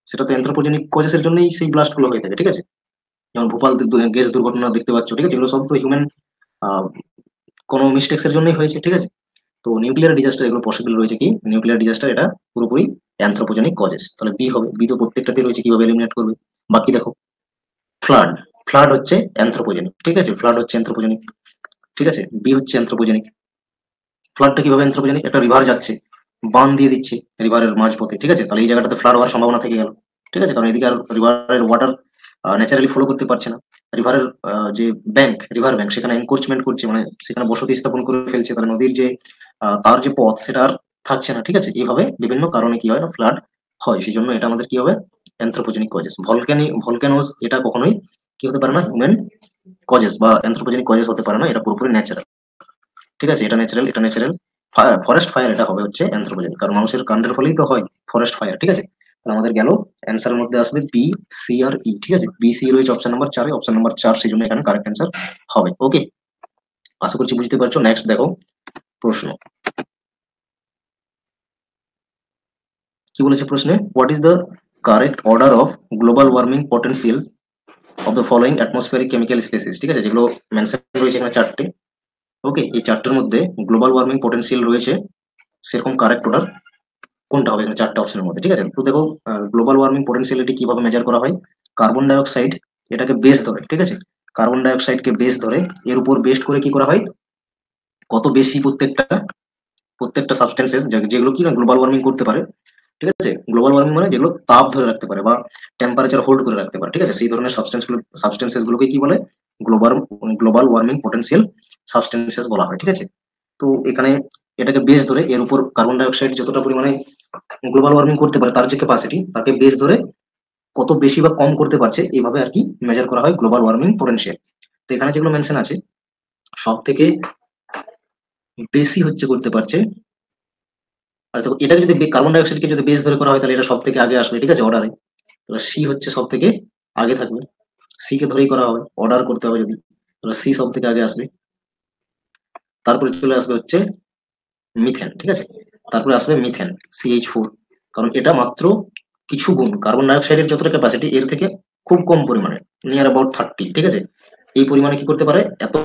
সেটা তো অ্যানথ্রোপোজেনিক কজেসের জন্যই সেই ব্লাস্ট গুলো হয়ে থাকে, ঠিক আছে, যেমন ভোপাল গ্যাস দুর্ঘটনা দেখতে পাচ্ছ, ঠিক আছে, এগুলো সব তো হিউম্যান কোনো মিস্টেক্স এর জন্যই হয়েছে, ঠিক আছে। তো নিউক্লিয়ার ডিজাস্টার এগুলো পসিবল রয়েছে কি, নিউক্লিয়ার ডিজাস্টার এটা পুরোপুরি অ্যানথ্রোপোজেনিক কজেস, তাহলে বি হবে, বি তো প্রত্যেকটাতে রয়েছে, কিভাবে এলিমিনেট করবে। বাকি দেখো ফ্লাড, ফ্লাড হচ্ছে অ্যানথ্রোপোজেনিক, ঠিক আছে, ফ্লাড হচ্ছে অ্যানথ্রোপোজেনিক, ঠিক আছে, বি হচ্ছে অ্যানথ্রোপোজেনিক। ফ্লাডটা কিভাবে অ্যানথ্রোপোজেনিক, একটা রিভার যাচ্ছে, বান দিয়ে দিচ্ছে রিভারের মাঝপথে, ঠিক আছে, তাহলে এই জায়গাটাতে ফ্লাড হওয়ার সম্ভাবনা থেকে গেল, ঠিক আছে, কারণ এদিকে আর রিভারের ওয়াটার ন্যাচারালি ফলো করতে পারছে না, রিভারের যে ব্যাংক, রিভার ব্যাংক সেখানে এনক্রোচমেন্ট করছে, মানে সেখানে বসতি স্থাপন করে ফেলছে, তাহলে নদীর যে তার যে পথ সেটা আর থাকছে না, ঠিক আছে, এইভাবে বিভিন্ন কারণে কি হয় না ফ্লাড হয়, সেই জন্য এটা আমাদের কি হবে অ্যানথ্রোপোজেনিক কজেস। ভলক্যানোজ এটা কখনোই কি হতে পারে না হিউম্যান কজেস বা অ্যানথ্রোপোজেনিক কজেস হতে পারে না, এটা পুরোপুরি ন্যাচারাল, ঠিক আছে, এটা ন্যাচারাল। ফরেস্ট ফায়ার এটা হবে হচ্ছে অ্যানথ্রোপোজেনিক, কারণ মানুষের কাণ্ডের ফলেই তো হয় ফরেস্ট ফায়ার, ঠিক আছে, তাহলে আমাদের গেল অ্যান্সারের মধ্যে আসবে বি, সি আর ই, ঠিক আছে, বি সি রয়েছে অপশন নাম্বার 4 অপশন নাম্বার 4, সেই জন্য এখানে কারেক্ট অ্যান্সার হবে। ওকে, আশা করছি বুঝতে পারছো। নেক্সট দেখো প্রশ্ন কি বলেছে প্রশ্নে, what is the correct order of global warming potential of the following atmospheric chemical species, ঠিক আছে, যেগুলো মেনশন রয়েছে এখানে চারটে। ওকে, এই চারটের মধ্যে গ্লোবাল ওয়ার্মিং পোটেনশিয়াল রয়েছে, সেরকম কারেক্ট অর্ডার কোনটা হবে এখানে চারটে অপশনের মধ্যে? ঠিক আছে, তো দেখো গ্লোবাল ওয়ার্মিং পোটেনশিয়ালিটি কিভাবে মেজার করা হয়। কার্বন ডাইঅক্সাইড এটাকে বেস ধরে, ঠিক আছে, কার্বন ডাইঅক্সাইডকে বেস ধরে এর উপর বেস্ট করে কি করা হয়, কত বেশি প্রত্যেকটা সাবস্টেন্সেস যেগুলো কি না গ্লোবাল ওয়ার্মিং করতে পারে। ঠিক আছে, গ্লোবাল ওয়ার্মিং মানে যেগুলো তাপ ধরে রাখতে পারে বা টেম্পারেচার হোল্ড করে রাখতে পারে। ঠিক আছে, সেই ধরনের সাবস্টেন্সেস গুলোকে কি বলে, global global warming potential substances বলা হয়। ঠিক আছে, তো এখানে এটাকে বেস ধরে এর উপর কার্বন ডাইঅক্সাইড যতটা পরিমাণে গ্লোবাল ওয়ার্মিং করতে পারে তার যে ক্যাপাসিটি, তাকে বেস ধরে কত বেশি বা কম করতে পারছে এইভাবে আর কি মেজার করা হয় গ্লোবাল ওয়ার্মিং পোটেনশিয়াল। তো এখানে যেগুলো মেনশন আছে সব থেকে বেশি হচ্ছে করতে পারছে, আর দেখো এটাকে যদি কার্বন ডাইঅক্সাইডকে যদি বেস ধরে করা হয় তাহলে এটা সব থেকে আগে আসবে। ঠিক আছে, অর্ডারে, তাহলে সি হচ্ছে সব থেকে আগে থাকবে, সি কে ধরেই করা হবে, অর্ডার করতে হবে যদি, তাহলে সি সব থেকে আগে আসবে। তারপরে চলে আসবে হচ্ছে মিথেন। ঠিক আছে, তারপরে আসবে মিথেন CH4, কারণ এটা মাত্র কিছু গুণ কার্বন ডাইঅক্সাইডের যতটা ক্যাপাসিটি এর থেকে খুব কম পরিমাণে, নিয়ার অ্যাবাউট 30। ঠিক আছে, এই পরিমাণে কি করতে পারে, এত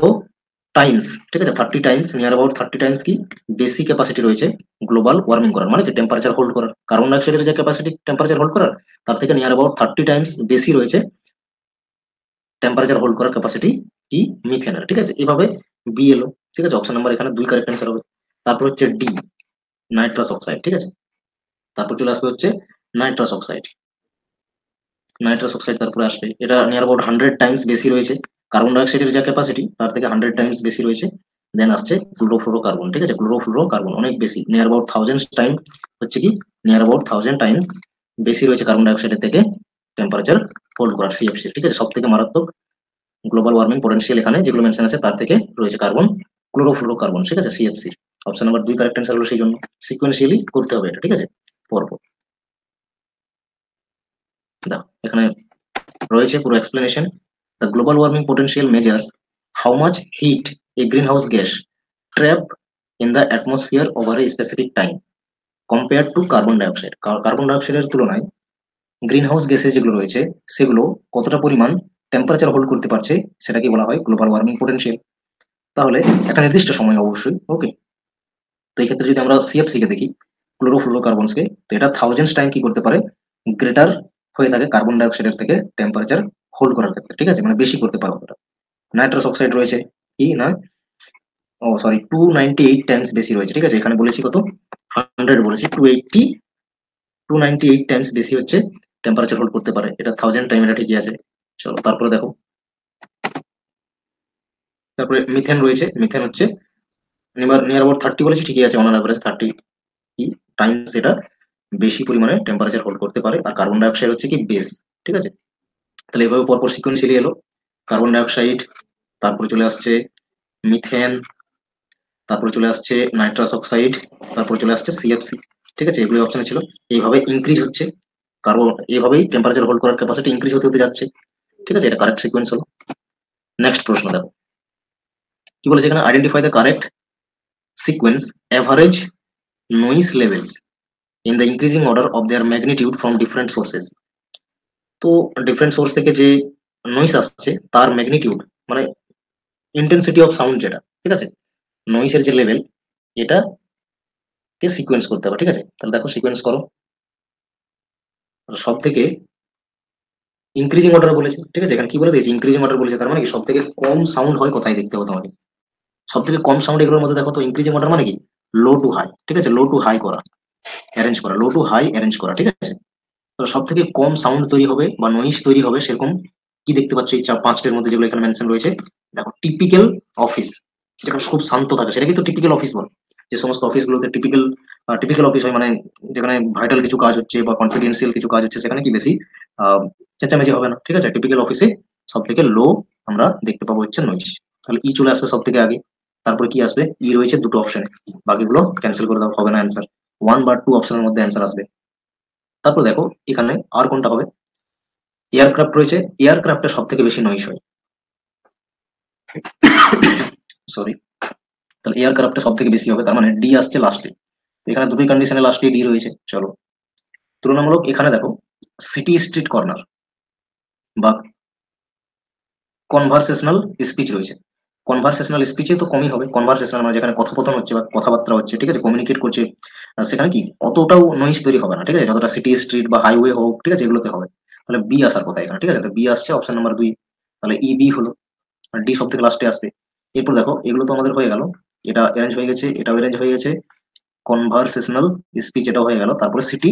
টাইমস, ঠিক আছে 30 টাইমস, নিয়ার অ্যাবাউট 30 টাইমস কি বেশি ক্যাপাসিটি রয়েছে গ্লোবাল ওয়ার্মিং করার, মানে কি টেম্পারেচার হোল্ড করার। কার্বন ডাইঅক্সাইডের যে ক্যাপাসিটি টেম্পারেচার হোল্ড করার, তার থেকে নিয়ার অ্যাবাউট 30 টাইমস বেশি রয়েছে টেম্পারেচার হোল্ড করার ক্যাপাসিটি কি মিথেনের। ঠিক আছে, এভাবে বি এলো। ঠিক আছে, অপশন নাম্বার এখানে 2 কারেক্ট অ্যান্সার হবে। তারপর হচ্ছে ডি, নাইট্রাস অক্সাইড। ঠিক আছে, তারপর চলে আসবে হচ্ছে নাইট্রাস অক্সাইড। নাইট্রাস অক্সাইড তারপরে আসবে, এটা নিয়ার অ্যাবাউট 100 টাইমস বেশি রয়েছে কার্বন ডাইঅক্সাইডের যে ক্যাপাসিটি তার থেকে 100 টাইমস বেশি রয়েছে। দেন আসছে ক্লোরোফ্লোরোকার্বন। ঠিক আছে, ক্লোরোফ্লোরোকার্বন অনেক বেশি, নিয়ার অ্যাবাউট 1000 টাইম হচ্ছে কি, নিয়ার অ্যাবাউট 1000 টাইম বেশি রয়েছে কার্বন ডাইঅক্সাইডের থেকে টেম্পারেচার হোল্ড করার CFC। ঠিক আছে, সব থেকে মারাত্মক গ্লোবাল ওয়ার্মিং পোটেনশিয়াল এখানে যেগুলো মেনশন আছে তার থেকে রয়েছে কার্বন ক্লোরোফ্লোরোকার্বন। ঠিক আছে, CFC। Option number 2 correct answer হলো, সেই জন্য সিকোয়েন্সিয়ালি করতে হবে এটা। ঠিক আছে, পরপর দেখো এখানে রয়েছে পুরো explanation. The global warming potential measures how much heat a greenhouse gas trap in the atmosphere over a specific time compare to carbon dioxide. Carbon ডাইঅক্সাইডের তুলনায় গ্রিন হাউস গ্যাসেস যেগুলো রয়েছে সেগুলো কতটা পরিমাণ টেম্পারেচার হোল্ড করতে পারছে সেটাকে বলা হয় গ্লোবাল ওয়ার্মিং পোটেনশিয়াল। তাহলে একটা নির্দিষ্ট সময় অবশ্যই। ওকে, তো এই ক্ষেত্রে যদি আমরা CFC কে দেখি, ক্লোরোফ্লোরোকার্বনসকে, তো এটা থাউজেন্ডস টাইম কি করতে পারে, গ্রেটার হয়ে থাকে কার্বন ডাইঅক্সাইডের থেকে টেম্পারেচার হোল্ড করার ক্ষেত্রে। ঠিক আছে, মানে বেশি করতে পারে ওটা। নাইট্রাস অক্সাইড রয়েছে কি না, ও সরি 298 টাইমস বেশি রয়েছে। ঠিক আছে, এখানে বলেছি কত, 100 বলেছি, 298 টাইমস বেশি হচ্ছে টেম্পারেচার হোল্ড করতে পারে, এটা 1000 টাইম, এটা ঠিকই আছে। চলো তারপরে দেখো, তারপরে মিথেন রয়েছে। মিথেন হচ্ছে নিয়ার অ্যাবাউট 30 বলেছি, ঠিকই আছে, অন অ্যাভারেজ 30 টাইমস এটা বেশি পরিমাণে টেম্পারেচার হোল্ড করতে পারে। আর কার্বন ডাইঅক্সাইড হচ্ছে কি বেস। ঠিক আছে, তাহলে এভাবে পরপর সিকোয়েন্সিয়ালি এলো, কার্বন ডাইঅক্সাইড, তারপরে চলে আসছে মিথেন, তারপরে চলে আসছে নাইট্রাস অক্সাইড, তারপরে চলে আসছে CFC। ঠিক আছে, এগুলো অপশনে ছিল। এইভাবে ইনক্রিজ হচ্ছে কার্বন, এইভাবেই টেম্পারেচার হোল্ড করার ক্যাপাসিটি ইনক্রিজ হতে হতে যাচ্ছে। ঠিক আছে, এটা কারেক্ট সিকোয়েন্স হলো। নেক্সট প্রশ্ন দেখো কি বলেছে এখানে, identify the correct sequence average noise levels in the increasing order of their magnitude from different sources. তো ডিফারেন্ট সোর্স থেকে যে নয়েজ আসছে তার ম্যাগনিটিউড, মানে ইন্টেন্সিটি অফ সাউন্ড যেটা, ঠিক আছে, নয়েজের যে লেভেল, এটাকে সিকোয়েন্স করতে হবে। ঠিক আছে, তাহলে দেখো সিকোয়েন্স করো, সব থেকে ইনক্রিজিং অর্ডার বলেছে। ঠিক আছে, এখানে কি বলে দিয়েছে, ইনক্রিজিং অর্ডার বলেছে, তার মানে কি সব থেকে কম সাউন্ড হয় কোথায় দেখতে হবে তোমাকে, সব থেকে কম সাউন্ড এগুলোর মধ্যে দেখো তো ইনক্রিজিং অর্ডার মানে কি লো টু হাই। ঠিক আছে, লো টু হাই করা, অ্যারেঞ্জ করা, লো টু হাই অ্যারেঞ্জ করা। ঠিক আছে, তো সব থেকে কম সাউন্ড তৈরি হবে বা নয়েজ তৈরি হবে সেরকম কি দেখতে পাচ্ছ এই পাঁচটার মধ্যে যেগুলো এখানে মেনশন রয়েছে। দেখো টিপিক্যাল অফিস, যেখানে খুব শান্ত থাকে সেটা কিন্তু টিপিক্যাল অফিস বলে। যে সমস্ত অফিসগুলোতে টিপিক্যাল টিপিক্যাল অফিস হয়, মানে যেখানে ভাইটাল কিছু কাজ হচ্ছে বা কনফিডেন্সিয়াল কিছু কাজ হচ্ছে সেখানে কি বেশি আহ, চেঁচামেচি হবে না। ঠিক আছে, টিপিক্যাল অফিসে সব থেকে লো আমরা দেখতে পাবো হচ্ছে নয়েজ। তাহলে ই চলে আসবে সব থেকে আগে। তারপরে কি আসবে, ই রয়েছে দুটো অপশনে, বাকিগুলো ক্যান্সেল করে দেওয়া হবে না, অ্যান্সার 1 বা 2 অপশনের মধ্যে অ্যান্সার আসবে। তারপর দেখো এখানে আর কোনটা হবে, এয়ারক্রাফট রয়েছে, এয়ারক্রাফটের সব থেকে বেশি নয়েজ হয়, সরি, তাহলে এয়ারক্রাফটে সব থেকে বেশি হবে, তার মানে ডি আসছে লাস্টে। এখানে দুটোই কন্ডিশনে লাস্টে ডি রয়েছে। চলো তুলনামূলক এখানে দেখো সিটি স্ট্রিট কর্নার বা কনভারসেশনাল স্পিচ রয়েছে। কনভারসেশনাল স্পিচে তো কমই হবে, কনভারসেশনাল মানে যেখানে কথোপকথন হচ্ছে বা কথাবার্তা হচ্ছে, ঠিক আছে, কমিউনিকেট করছে, সেখানে কি অতটাও নয়েজ তৈরি হবে না, ঠিক আছে, যতটা সিটি স্ট্রিট বা হাইওয়ে হোক, ঠিক আছে, এগুলোতে হবে। তাহলে বি আসার কথা এখানে, ঠিক আছে, তো বি আসছে অপশন নাম্বার 2। তাহলে ই বি হলো, আর ডি সব থেকে লাস্টে আসবে। এরপর দেখো এগুলো তো আমাদের হয়ে গেল, এটা অ্যারেঞ্জ হয়ে গেছে, এটাও অ্যারেঞ্জ হয়ে গেছে, কনভারসেশনাল স্পিচ এটাও হয়ে গেল, তারপরে সিটি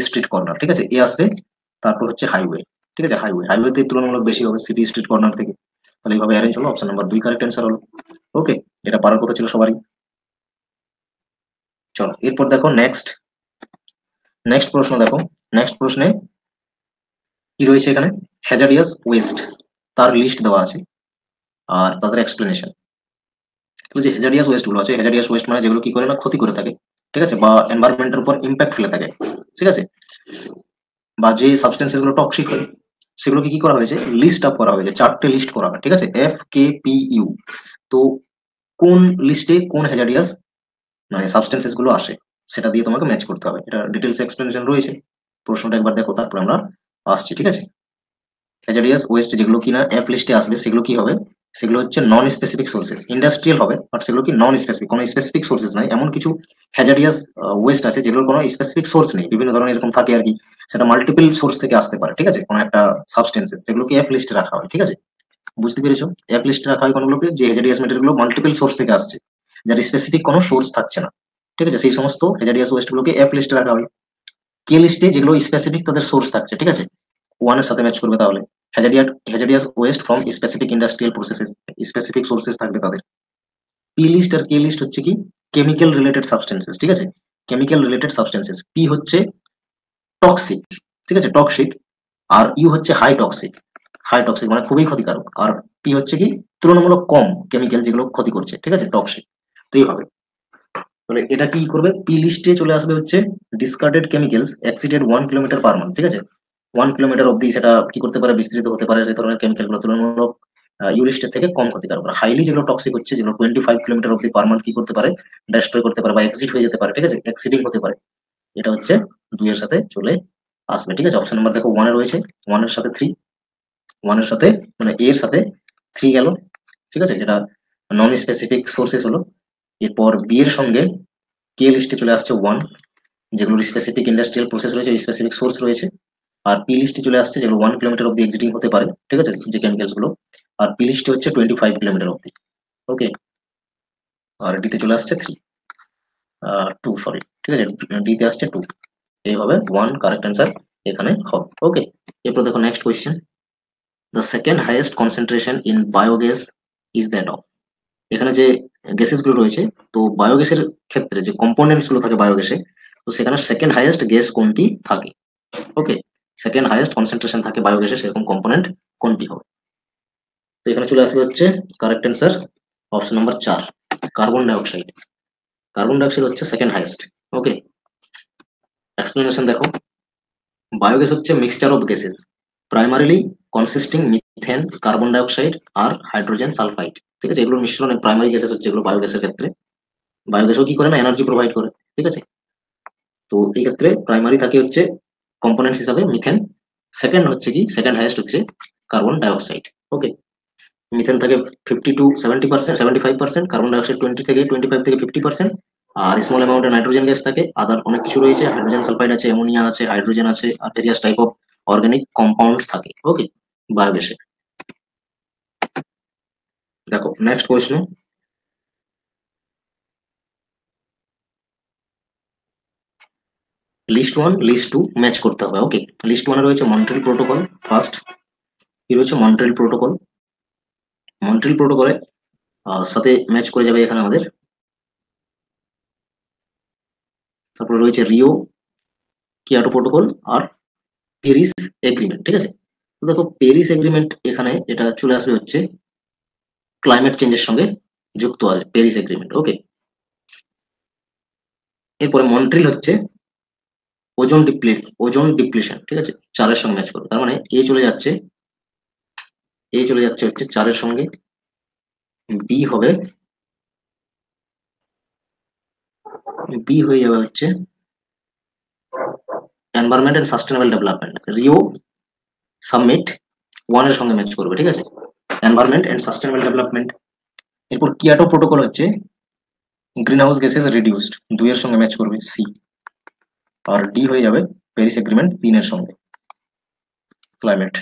স্ট্রিট কর্নার, ঠিক আছে, এ আসবে, তারপর হচ্ছে হাইওয়ে, ঠিক আছে, হাইওয়েতে তুলনামূলক বেশি হবে সিটি স্ট্রিট কর্নার থেকে। তাহলে এইভাবে অ্যারেঞ্জ হলো, অপশন নাম্বার 2 কারেক্ট অ্যান্সার হলো। ওকে, এটা পারার কথা ছিল সবারই। চলো এরপর দেখো নেক্সট, নেক্সট প্রশ্ন দেখো, নেক্সট প্রশ্নে কি রয়েছে এখানে, হ্যাজারিয়াস ওয়েস্ট, তার লিস্ট দেওয়া আছে আর তাদের এক্সপ্লেনেশন। যে হ্যাজারিয়াস ওয়েস্ট গুলো আছে, হ্যাজারিয়াস ওয়েস্ট মানে যেগুলো কি করে না ক্ষতি করে থাকে, ঠিক আছে, বা এনভায়রনমেন্টের উপর ইম্প্যাক্ট ফেলে থাকে, ঠিক আছে, বা যে সাবস্টেন্সেস গুলো টক্সিক হয়, সেগুলোকে কি করা হয়েছে, লিস্ট আপ করা হয়েছে, 4টে লিস্ট করা হয়, ঠিক আছে, এফ কে পি ইউ। তো কোন লিস্টে কোন হ্যাজারিয়াস মানে সাবস্টেন্সেস গুলো আসে, সেটা দিয়ে তোমাকে ম্যাচ করতে হবে। এটা ডিটেলস এক্সপ্লেনেশন রয়েছে, প্রশ্নটা একবার দেখো, তারপর আমরা আসছি, ঠিক আছে। হ্যাজারিয়াস ওয়েস্ট যেগুলো কিনা এফ লিস্টে আসবে সেগুলো কি হবে, সেগুলো হচ্ছে নন স্পেসিফিক সোর্সেস, ইন্ডাস্ট্রিয়াল হবে, বাট সেগুলো কি নন স্পেসিফিক, কোনো স্পেসিফিক সোর্সেস নাই। এমন কিছু হ্যাজারিয়াস ওয়েস্ট আছে যেগুলোর কোনো স্পেসিফিক সোর্স নেই, বিভিন্ন ধরনের এরকম থাকে আর কি, সেটা মাল্টিপল সোর্স থেকে আসতে পারে, ঠিক আছে, কোনো একটা সাবস্টেন্সেস, সেগুলোকে এফ লিস্টে রাখা হয়, ঠিক আছে। বুঝতে পেরেছো, এফ লিস্টে রাখা হয় কোনগুলোকে, যে হ্যাজারিয়াস ম্যাটেরিয়াল গুলো মাল্টিপল সোর্স থেকে আসছে, যার স্পেসিফিক কোনো সোর্স থাকছে না, ঠিক আছে, সেই সমস্ত হ্যাজারিয়াস ওয়েস্ট গুলোকে এফ লিস্টে রাখা হয়। কে লিস্টে যেগুলো স্পেসিফিক তাদের সোর্স থাকছে, ঠিক আছে, ওয়ানের সাথে ম্যাচ করবে তাহলে, hazardous waste from specific industrial processes, specific sources থাকবে তাদের। পি লিস্ট আর কে লিস্ট হচ্ছে কি, কেমিক্যাল রিলেটেড সাবস্টেন্সেস, ঠিক আছে, কেমিক্যাল রিলেটেড সাবস্টেন্সেস। পি হচ্ছে টক্সিক, ঠিক আছে, টক্সিক, আর ইউ হচ্ছে হাই টক্সিক, হাই টক্সিক মানে খুবই ক্ষতিকারক, আর পি হচ্ছে কি তুলনামূলক কম কেমিক্যাল যেগুলো ক্ষতি করছে, ঠিক আছে, টক্সিক। তো এইভাবে, তাহলে এটা কি করবে, পি লিস্টে চলে আসবে হচ্ছে discarded chemicals exceeded 1 kilometre per month, ঠিক আছে, 1 কিলোমিটার অব্দি সেটা কি করতে পারে, বিস্তৃত হতে পারে, সেই ধরনের কেমিক্যাল গুলো তুলনামূলক ইউ লিস্টের থেকে কম ক্ষতিকারক। হাইলি যেগুলো টক্সিক হচ্ছে, যেগুলো 25 কিলোমিটার অব্দি পার মান্থ কি করতে পারে, ডেস্ট্রয় করতে পারে বা এক্সিট হয়ে যেতে পারে, ঠিক আছে, এক্সিডিং হতে পারে, এটা হচ্ছে 2 এর সাথে চলে আসবে, ঠিক আছে। অপশন নাম্বার দেখো 1 এ রয়েছে, 1 এর সাথে 3, 1 এর সাথে মানে এ এর সাথে 3 গেল, ঠিক আছে, যেটা নন স্পেসিফিক সোর্সেস হলো। এরপর বি এর সঙ্গে কে লিস্টে চলে আসছে 1, যেগুলোর স্পেসিফিক ইন্ডাস্ট্রিয়াল প্রসেস রয়েছে, স্পেসিফিক সোর্স রয়েছে। আর পি লিস্টে চলে আসছে যেগুলো 1 কিলোমিটার অব্দি এক্সিটিং হতে পারে, ঠিক আছে, যে কেমিক্যালস গুলো। আর পি লিস্টে হচ্ছে 25 কিলোমিটার অব্দি। ওকে, আর ডিতে চলে আসছে 2, সরি, ঠিক আছে, ডিতে আসছে 2। এইভাবে 1 কারেক্ট অ্যান্সার এখানে হবে। ওকে, এরপর দেখো next question, the second highest concentration in biogas is that of. এখানে যে গ্যাসেস গুলো রয়েছে, তো বায়োগ্যাসের ক্ষেত্রে যে কম্পোনেন্টস গুলো থাকে বায়োগ্যাসে, তো সেখানে সেকেন্ড হাইয়েস্ট গ্যাস কোনটি থাকে। ওকে, সেকেন্ড হাইয়েস্ট কনসেন্ট্রেশন থাকে বায়োগ্যাসে, সেরকম কম্পোনেন্ট কোনটি হবে। তো এখানে চলে আসবে হচ্ছে correct answer option number 4, carbon dioxide. Carbon dioxide হচ্ছে সেকেন্ড হাইয়েস্ট। ওকে, এক্সপ্লেনেশন দেখো, বায়োগ্যাস হচ্ছে mixture of gases primarily consisting methane, carbon dioxide আর হাইড্রোজেন সালফাইড, ঠিক আছে, এগুলোর মিশ্রণে প্রাইমারি গ্যাসেস হচ্ছে এগুলো বায়োগ্যাসের ক্ষেত্রে। বায়োগ্যাসও কি করে না, এনার্জি প্রোভাইড করে, ঠিক আছে। তো এই ক্ষেত্রে প্রাইমারি থাকে হচ্ছে কম্পোনেন্টস হিসাবে মিথেন, সেকেন্ড হচ্ছে কি, সেকেন্ড হাইয়েস্ট হচ্ছে কার্বন ডাইঅক্সাইড। ওকে, মিথেন থাকে 50 to 70%, 75%, কার্বন ডাইঅক্সাইড 25 থেকে 50%, আর স্মল অ্যামাউন্টে নাইট্রোজেন গ্যাস থাকে, আদার অনেক কিছু রয়েছে, হাইড্রোজেন সালফাইড আছে, অ্যামোনিয়া আছে, হাইড্রোজেন আছে, আর various type of organic compounds থাকে। ওকে, বায়োগ্যাসে। দেখো নেক্সট প্রশ্ন, লিস্ট 1 লিস্ট 2 ম্যাচ করতে হবে। ওকে, লিস্ট 1 এ রয়েছে মন্ট্রিল প্রোটোকল, ফার্স্ট কি রয়েছে, মন্ট্রিল প্রোটোকল। মন্ট্রিল প্রোটোকলের সাথে ম্যাচ করে যাবে এখানে আমাদের, তারপরে রয়েছে রিও কিয়োটো প্রোটোকল আর প্যারিস এগ্রিমেন্ট, ঠিক আছে। তো দেখো প্যারিস এগ্রিমেন্ট এখানে এটা চলে আসবে হচ্ছে ক্লাইমেট চেঞ্জের সঙ্গে যুক্ত আছে প্যারিস এগ্রিমেন্ট। ওকে, এরপরে মন্ট্রিল হচ্ছে ওজোন ডিপ্লেশন, ঠিক আছে, 4 এর সঙ্গে ম্যাচ করবে, তার মানে এ চলে যাচ্ছে হচ্ছে 4 এর সঙ্গে, বি হবে, বি হয়ে যাবে হচ্ছে environment and sustainable development. Rio summit 1 এর সঙ্গে ম্যাচ করবে, ঠিক আছে, এনভায়রনমেন্ট এন্ড সাস্টেনেবল ডেভেলপমেন্ট। এরপর কিয়োটো প্রোটোকল হচ্ছে গ্রিন হাউস গ্যাসেস রিডিউসড, 2 এর সঙ্গে ম্যাচ করবে সি। আর ডি হয়ে যাবে প্যারিস এগ্রিমেন্ট 3 এর সঙ্গে। Climate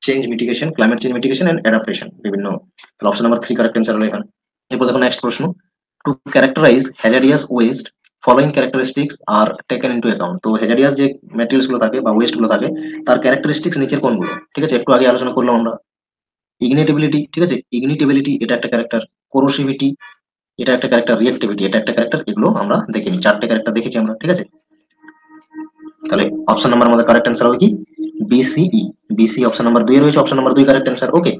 change mitigation, climate change mitigation and adaptation বিভিন্ন। তাহলে অপশন নাম্বার 3 কারেক্ট অ্যান্সার হলো এখানে। এরপর দেখো নেক্সট প্রশ্ন, to characterise hazardous waste following characteristics are taken into account. তো হ্যাজারিয়াস যে ম্যাটেরিয়ালস গুলো থাকে বা ওয়েস্ট গুলো থাকে তার ক্যারেক্টারিস্টিক্স নিচের কোনগুলো? ঠিক আছে, একটু আগে আলোচনা করলাম আমরা। ইগনিটেবিলিটি, ঠিক আছে, ইগনিটেবিলিটি এটা একটা ক্যারেক্টার, কোরোসিভিটি এটা একটা ক্যারেক্টার, রিঅ্যাক্টিভিটি এটা একটা ক্যারেক্টার, এগুলো আমরা দেখিনি, 4টে ক্যারেক্টার দেখেছি আমরা, ঠিক আছে। তাহলে অপশন নাম্বার আমাদের কারেক্ট অ্যান্সার হবে কি বিসিই। বিসি অপশন নাম্বার 2 এ রয়েছে, option number 2 correct answer. Okay,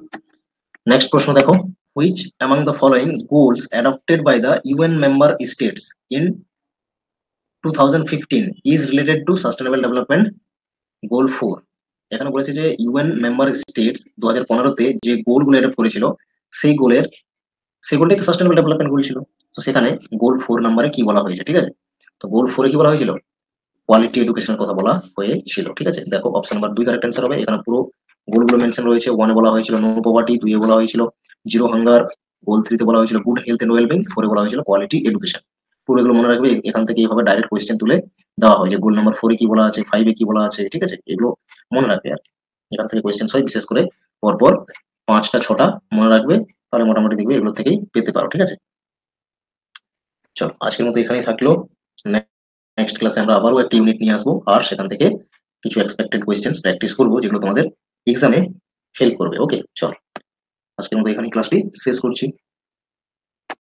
next প্রশ্ন দেখো, which among the following goals adopted by the UN member states in 2015 is related to sustainable development goal 4। এখানে বলেছে যে ইউএন মেম্বার স্টেটস 2015-তে যে গোলগুলো অ্যাডপ্ট করেছিল সেই গোলের, সেই গোলটাই তো সাস্টেনেবল ডেভেলপমেন্ট গোল ছিল। তো সেখানে গোল 4 নম্বরে কি বলা হয়েছে, ঠিক আছে। তো গোল 4-এ কি বলা হয়েছিল? কোয়ালিটি এডুকেশনের কথা বলা হয়েছিল, ঠিক আছে। দেখো অপশন নাম্বার 2 কারেক্ট অ্যান্সার হবে। এখানে পুরো গোলগুলো মেনশন রয়েছে। 1-এ বলা হয়েছিল নো পভার্টি, 2-এ বলা হয়েছিল জিরো হাঙ্গার, গোল 3-তে বলা হয়েছিল গুড হেলথ এন্ড ওয়েলবিং, 4-এ বলা হয়েছিল কোয়ালিটি এডুকেশন। পুরো এগুলো মনে রাখবে, এখান থেকে এইভাবে ডাইরেক্ট কোয়েশ্চেন তুলে দেওয়া হয় যে গোল নাম্বার 4-এ কি বলা আছে, 5-এ কি বলা আছে, ঠিক আছে। এগুলো মনে রাখবে আর কি। এখান থেকে কোয়েশ্চেন হয়, বিশেষ করে পরপর 5টা 6টা মনে রাখবে, তাহলে মোটামুটি দেখবে এগুলো থেকেই পেতে পারো, ঠিক আছে। চলো আজকের মতো এখানেই থাকলো। নেক্সট ক্লাসে আমরা আবারও একটা ইউনিট নিয়ে আসবো, আর সেখান থেকে কিছু এক্সপেক্টেড কোয়েশ্চেন্স প্র্যাকটিস করবো যেগুলো তোমাদের এক্সামে হেল্প করবে। ওকে, চলো আজকের মতো এখানে ক্লাসটি শেষ করছি।